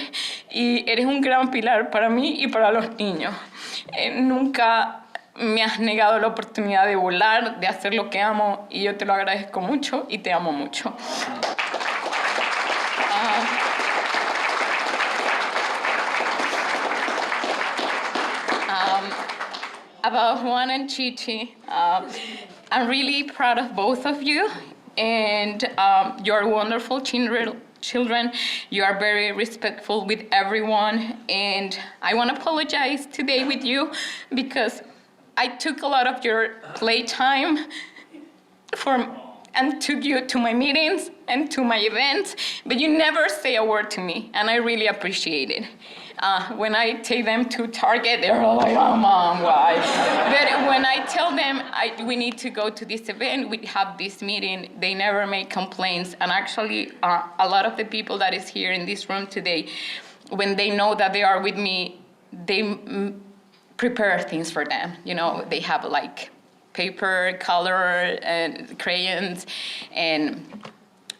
y eres un gran pilar para mí y para los niños. Nunca me has negado la oportunidad de volar, de hacer lo que amo, y yo te lo agradezco mucho y te amo mucho. About Juan and Chichi, I'm really proud of both of you, and you're wonderful children. You are very respectful with everyone, and I want to apologize today with you because I took a lot of your playtime and took you to my meetings and to my events, but you never say a word to me, and I really appreciate it. When I take them to Target, they're all like, oh, Mom, why? But when I tell them we need to go to this event, we have this meeting, they never make complaints. And actually, a lot of the people that is here in this room today, when they know that they are with me, they prepare things for them. You know, they have like paper, color, and crayons, and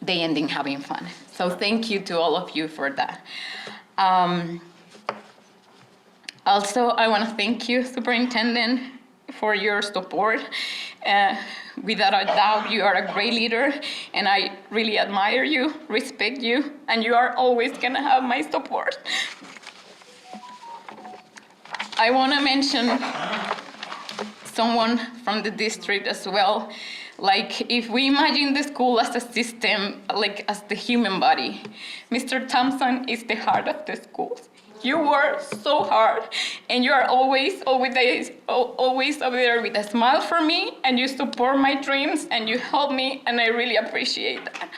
they end up having fun. So thank you to all of you for that. Also, I want to thank you, Superintendent, for your support. Without a doubt, you are a great leader, and I really admire you, respect you, and you are always going to have my support. I want to mention someone from the district as well. Like, if we imagine the school as a system, like as the human body, Mr. Thompson is the heart of the schools. You work so hard, and you are always over there with a smile for me, and you support my dreams, and you help me, and I really appreciate that.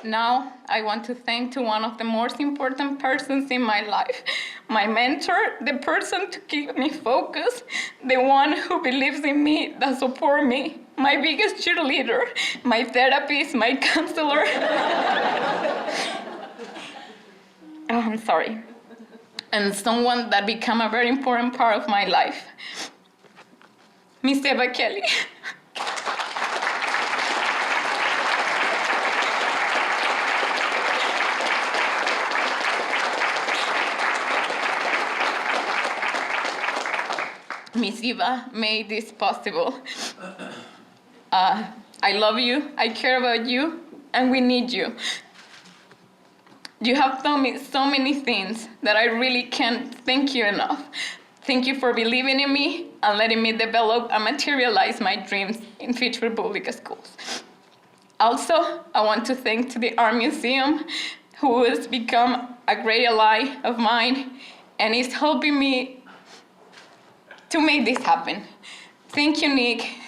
Now, I want to thank one of the most important persons in my life, my mentor, the person to keep me focused, the one who believes in me, that supports me, my biggest cheerleader, my therapist, my counselor. I'm sorry. And someone that became a very important part of my life, Miss Eva Kelly. Miss Eva made this possible. I love you, I care about you, and we need you. You have told me so many things that I really can't thank you enough. Thank you for believing in me and letting me develop and materialize my dreams in Fitchburg Public Schools. Also, I want to thank the Art Museum, who has become a great ally of mine and is helping me to make this happen. Thank you, Nick.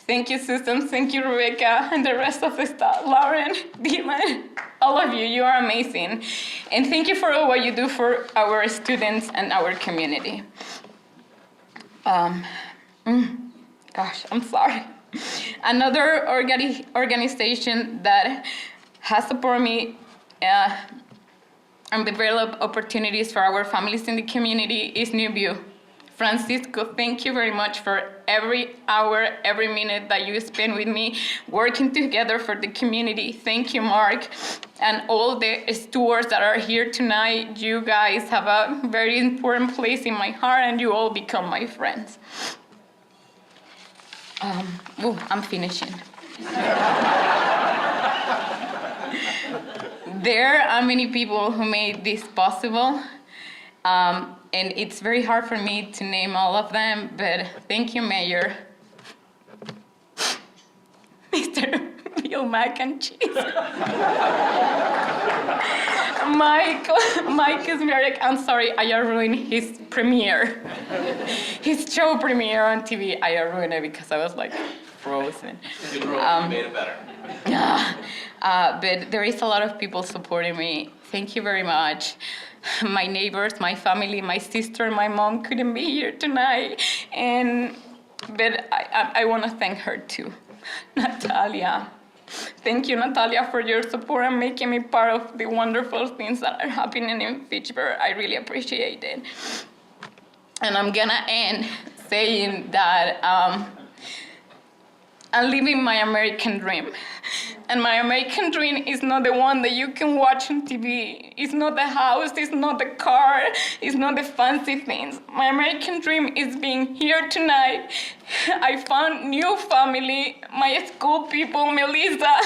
Thank you, Susan. Thank you, Rebecca, and the rest of the staff. Lauren, Dylan, all of you, you are amazing. And thank you for all what you do for our students and our community. Gosh, I'm sorry. Another organization that has supported me and develop opportunities for our families in the community is New View. Francisco, thank you very much for every hour, every minute that you spend with me working together for the community. Thank you, Mark. And all the stewards that are here tonight, you guys have a very important place in my heart, and you all become my friends. I'm finishing. There are many people who made this possible. And it's very hard for me to name all of them, but thank you, Mayor. Mr. Bill Mac and Cheese. Mike is very, I'm sorry, I ruined his premiere. His show premiere on TV, I ruined it because I was like frozen. You made it better. But there is a lot of people supporting me. Thank you very much. My neighbors, my family, my sister, my mom couldn't be here tonight. But I want to thank her too. Natalia. Thank you, Natalia, for your support and making me part of the wonderful things that are happening in Fitchburg. I really appreciate it. And I'm gonna end saying that I'm living my American dream. And my American dream is not the one that you can watch on TV. It's not the house, it's not the car, it's not the fancy things. My American dream is being here tonight. I found new family, my school people, Melissa,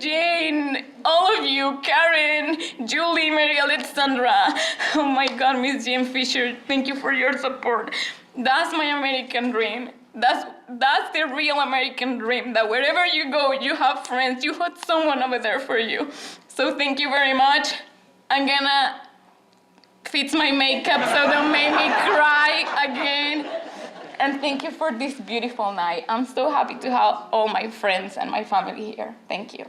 Jane, all of you, Karen, Julie, Mary Alexandra. Oh my God, Miss Jane Fisher, thank you for your support. That's my American dream. That's the real American dream, that wherever you go, you have friends, you have someone over there for you. So thank you very much. I'm gonna fix my makeup so don't make me cry again. And thank you for this beautiful night. I'm so happy to have all my friends and my family here. Thank you.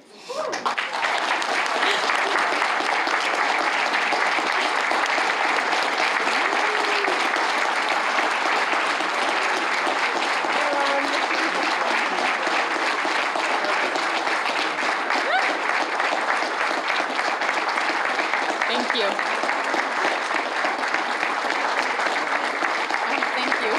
Thank you. Thank you.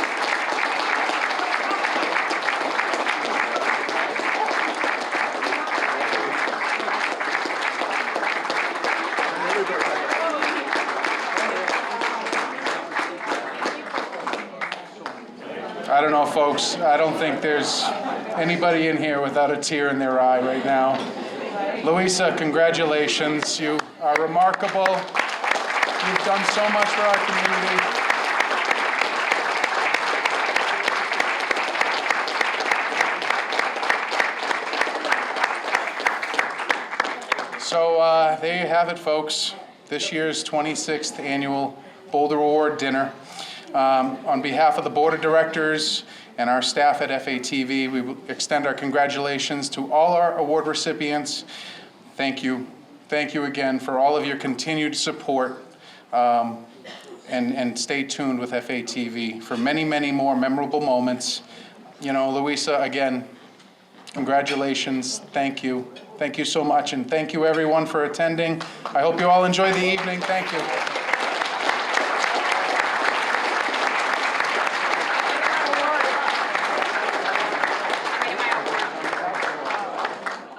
I don't know, folks. I don't think there's anybody in here without a tear in their eye right now. Luisa, congratulations. You are remarkable. You've done so much for our community. So there you have it, folks. This year's 26th annual Boulder Award dinner. On behalf of the board of directors and our staff at FATV, we extend our congratulations to all our award recipients. Thank you. Thank you again for all of your continued support. And stay tuned with FATV for many, many more memorable moments. You know, Luisa, again, congratulations. Thank you. Thank you so much. And thank you, everyone, for attending. I hope you all enjoy the evening. Thank you.